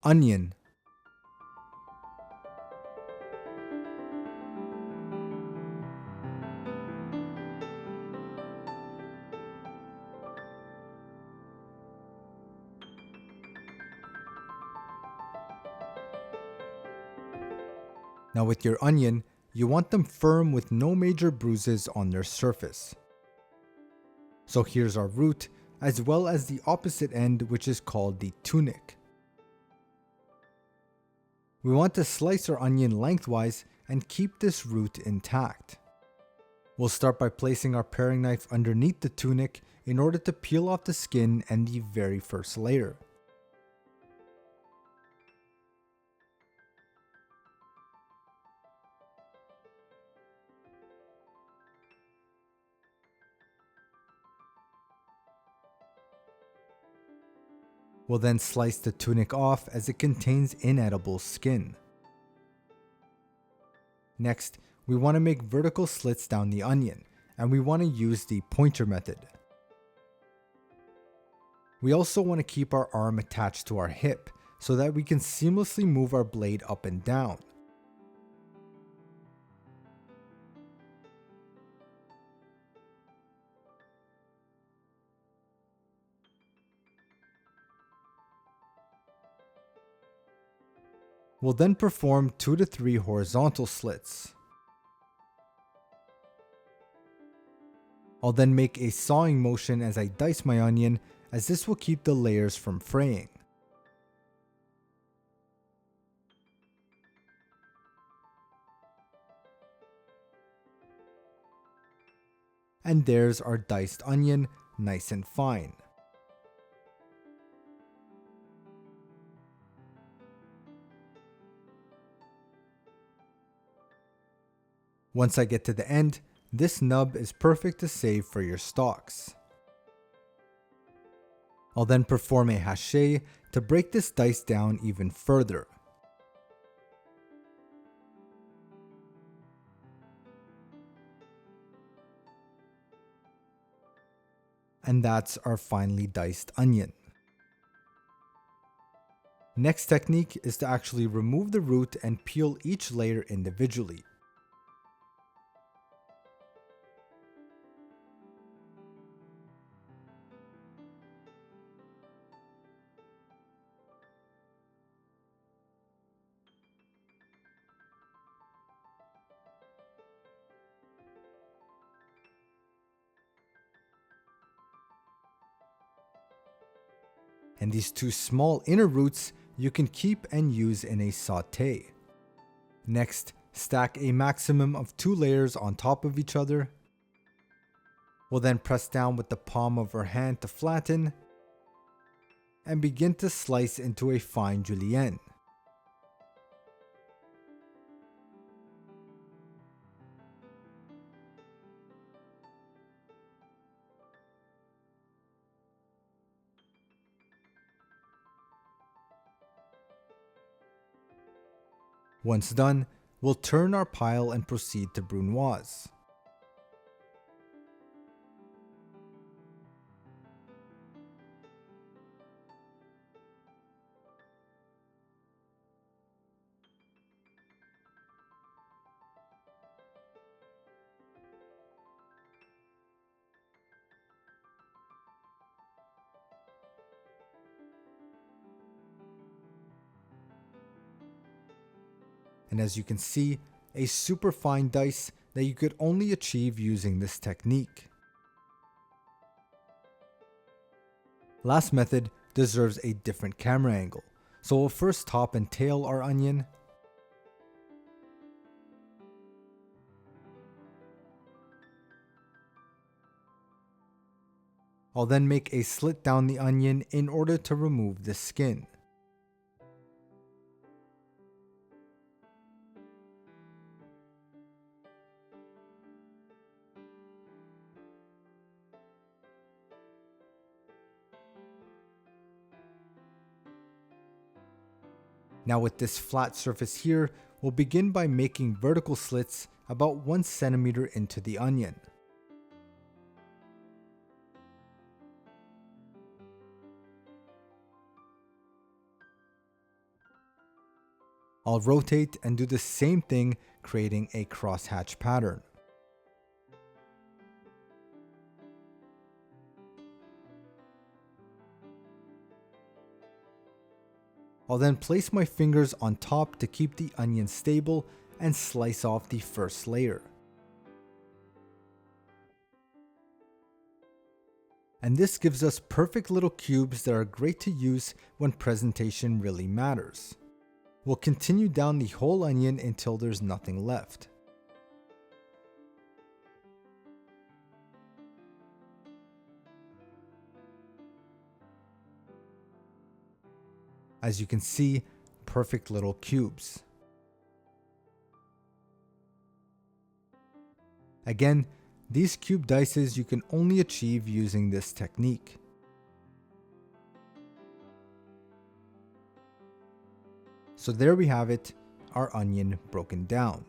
Onion. Now with your onion, you want them firm with no major bruises on their surface. So here's our root, as well as the opposite end, which is called the tunic. We want to slice our onion lengthwise and keep this root intact. We'll start by placing our paring knife underneath the tunic in order to peel off the skin and the very first layer. We'll then slice the tunic off as it contains inedible skin. Next, we want to make vertical slits down the onion, and we want to use the pointer method. We also want to keep our arm attached to our hip so that we can seamlessly move our blade up and down. We'll then perform 2 to 3 horizontal slits. I'll then make a sawing motion as I dice my onion, as this will keep the layers from fraying. And there's our diced onion, nice and fine. Once I get to the end, this nub is perfect to save for your stalks. I'll then perform a hachet to break this dice down even further. And that's our finely diced onion. Next technique is to actually remove the root and peel each layer individually. And these 2 small inner roots you can keep and use in a sauté. Next, stack a maximum of 2 layers on top of each other. We'll then press down with the palm of our hand to flatten and begin to slice into a fine julienne. Once done, we'll turn our pile and proceed to brunoise. And as you can see, a super fine dice that you could only achieve using this technique. Last method deserves a different camera angle, so we'll first top and tail our onion. I'll then make a slit down the onion in order to remove the skin. Now with this flat surface here, we'll begin by making vertical slits about 1 centimeter into the onion. I'll rotate and do the same thing, creating a crosshatch pattern. I'll then place my fingers on top to keep the onion stable and slice off the first layer. And this gives us perfect little cubes that are great to use when presentation really matters. We'll continue down the whole onion until there's nothing left. As you can see, perfect little cubes. Again, these cube dices you can only achieve using this technique. So there we have it, our onion broken down.